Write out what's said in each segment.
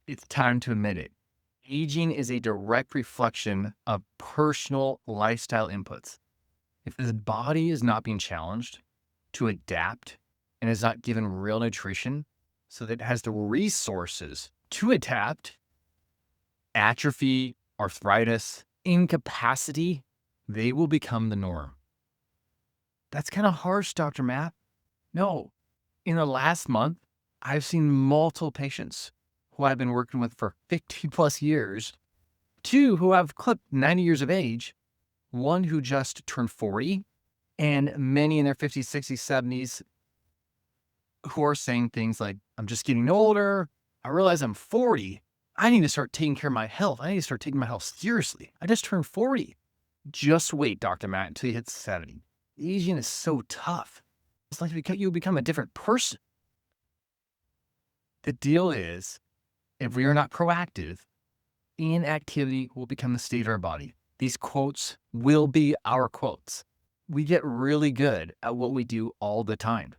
It's time to admit it. Aging is a direct reflection of personal lifestyle inputs. If the body is not being challenged to adapt and is not given real nutrition so that it has the resources to adapt, atrophy, arthritis, incapacity, they will become the norm. That's kind of harsh, Dr. Matt. No, in the last month, I've seen multiple patients who I've been working with for 50 plus years, two who have clipped 90 years of age, one who just turned 40, and many in their 50s, 60s, 70s who are saying things like, I'm just getting older. I realize I'm 40. I need to start taking care of my health. I need to start taking my health seriously. I just turned 40. Just wait, Dr. Matt, until you hit 70. Aging is so tough. It's like you become a different person. The deal is, if we are not proactive, inactivity will become the state of our body. These quotes will be our quotes. We get really good at what we do all the time.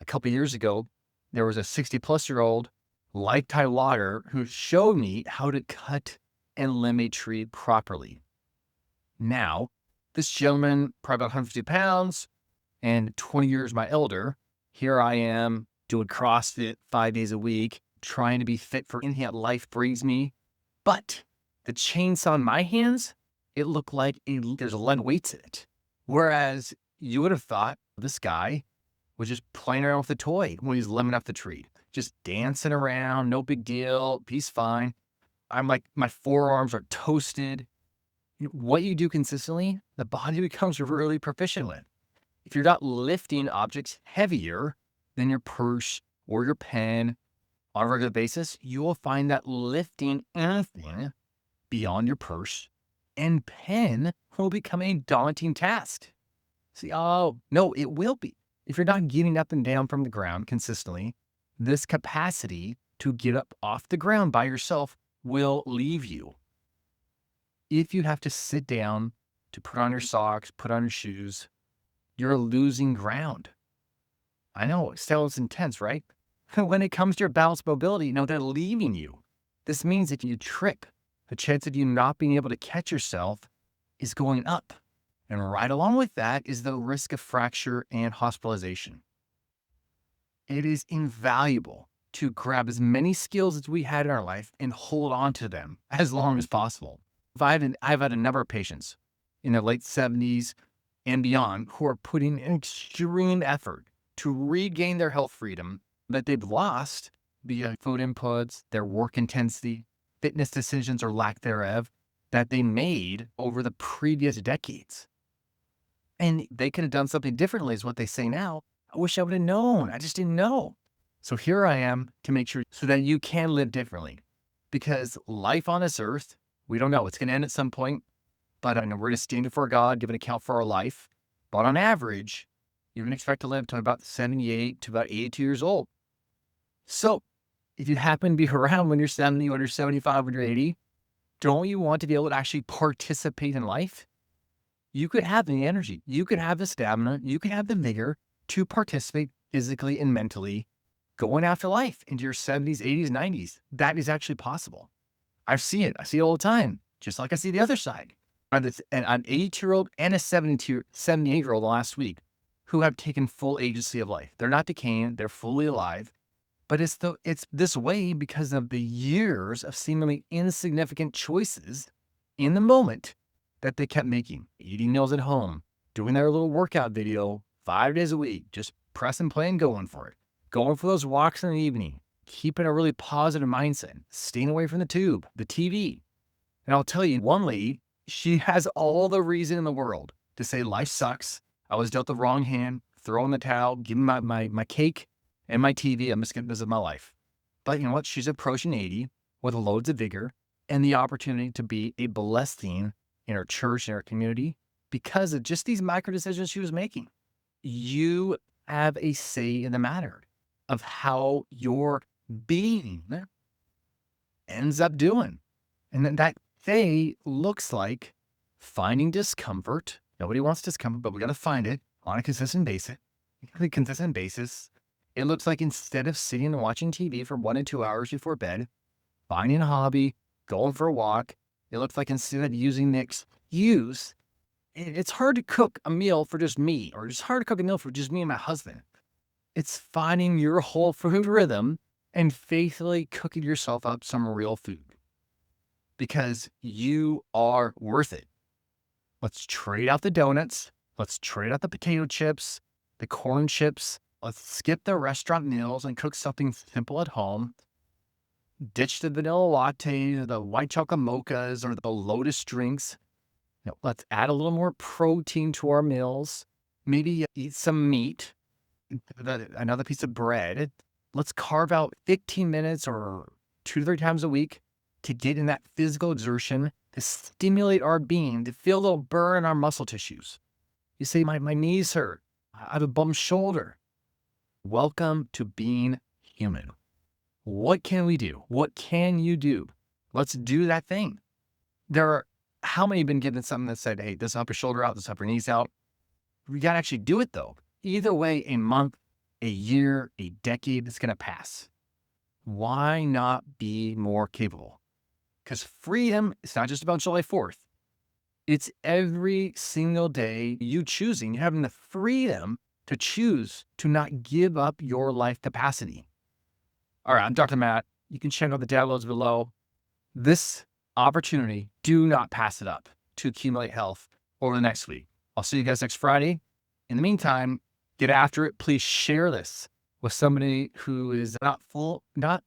A couple of years ago, there was a 60-plus-year-old lifetime logger who showed me how to cut and limb a tree properly. Now, this gentleman, probably about 150 pounds and 20 years my elder, here I am doing CrossFit 5 days a week, trying to be fit for anything that life brings me. But the chainsaw in my hands, it looked like there's lead weights in it. Whereas you would have thought this guy was just playing around with a toy when he's limbing up the tree, just dancing around, no big deal, he's fine. I'm like, my forearms are toasted. What you do consistently, the body becomes really proficient with. If you're not lifting objects heavier than your purse or your pen on a regular basis, you will find that lifting anything beyond your purse and pen will become a daunting task. See, oh, no, it will be. If you're not getting up and down from the ground consistently, this capacity to get up off the ground by yourself will leave you. If you have to sit down to put on your socks, put on your shoes, you're losing ground. I know, it sounds intense, right? When it comes to your balance mobility, they're leaving you. This means if you trip, the chance of you not being able to catch yourself is going up. And right along with that is the risk of fracture and hospitalization. It is invaluable to grab as many skills as we had in our life and hold on to them as long as possible. I've had a number of patients in their late 70s and beyond who are putting in extreme effort to regain their health freedom that they've lost via food inputs, their work intensity, fitness decisions or lack thereof that they made over the previous decades. And they could have done something differently is what they say now. I wish I would have known. I just didn't know. So here I am to make sure so that you can live differently. Because life on this earth, we don't know. It's going to end at some point. But I know we're going to stand before God, give an account for our life. But on average, you can expect to live to about 78 to about 82 years old. So if you happen to be around when you're 70, when you're 75, when you're 80, don't you want to be able to actually participate in life? You could have the energy, you could have the stamina, you could have the vigor to participate physically and mentally going after life into your 70s, 80s, 90s. That is actually possible. I see it. I see it all the time, just like I see the other side. An 82-year-old and a 78-year-old last week who have taken full agency of life. They're not decaying. They're fully alive. But it's this way because of the years of seemingly insignificant choices in the moment that they kept making. Eating meals at home, doing their little workout video 5 days a week, just pressing play and going for it. Going for those walks in the evening, keeping a really positive mindset, staying away from the tube, the TV. And I'll tell you, one lady, she has all the reason in the world to say life sucks. I was dealt the wrong hand, throw in the towel, give me my cake and my TV. I'm just going to visit my life. But you know what? She's approaching 80 with loads of vigor and the opportunity to be a blessing in her church, in her community, because of just these micro decisions she was making. You have a say in the matter of how your being ends up doing. And then that say looks like finding discomfort. Nobody wants discomfort, but we got to find it on a consistent basis. It looks like instead of sitting and watching TV for 1 to 2 hours before bed, finding a hobby, going for a walk. It looks like instead of using the excuse, it's hard to cook a meal for just me, or it's hard to cook a meal for just me and my husband. It's finding your whole food rhythm and faithfully cooking yourself up some real food because you are worth it. Let's trade out the donuts. Let's trade out the potato chips, the corn chips. Let's skip the restaurant meals and cook something simple at home. Ditch the vanilla latte, the white chocolate mochas, or the lotus drinks. Let's add a little more protein to our meals. Maybe eat some meat, another piece of bread. Let's carve out 15 minutes or 2 to 3 times a week to get in that physical exertion, to stimulate our being, to feel a little burn in our muscle tissues. You say, my knees hurt. I have a bum shoulder. Welcome to being human. What can we do? What can you do? Let's do that thing. How many have been given something that said, hey, this will help your shoulder out, this will help your knees out? We got to actually do it though. Either way, a month, a year, a decade, it's going to pass. Why not be more capable? Because freedom is not just about July 4th. It's every single day you choosing, having the freedom to choose to not give up your life capacity. All right, I'm Dr. Matt. You can check out the downloads below. This opportunity, do not pass it up to accumulate health over the next week. I'll see you guys next Friday. In the meantime, get after it. Please share this with somebody who is not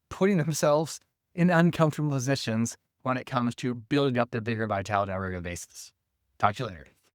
putting themselves in uncomfortable positions when it comes to building up their bigger vitality on a regular basis. Talk to you later.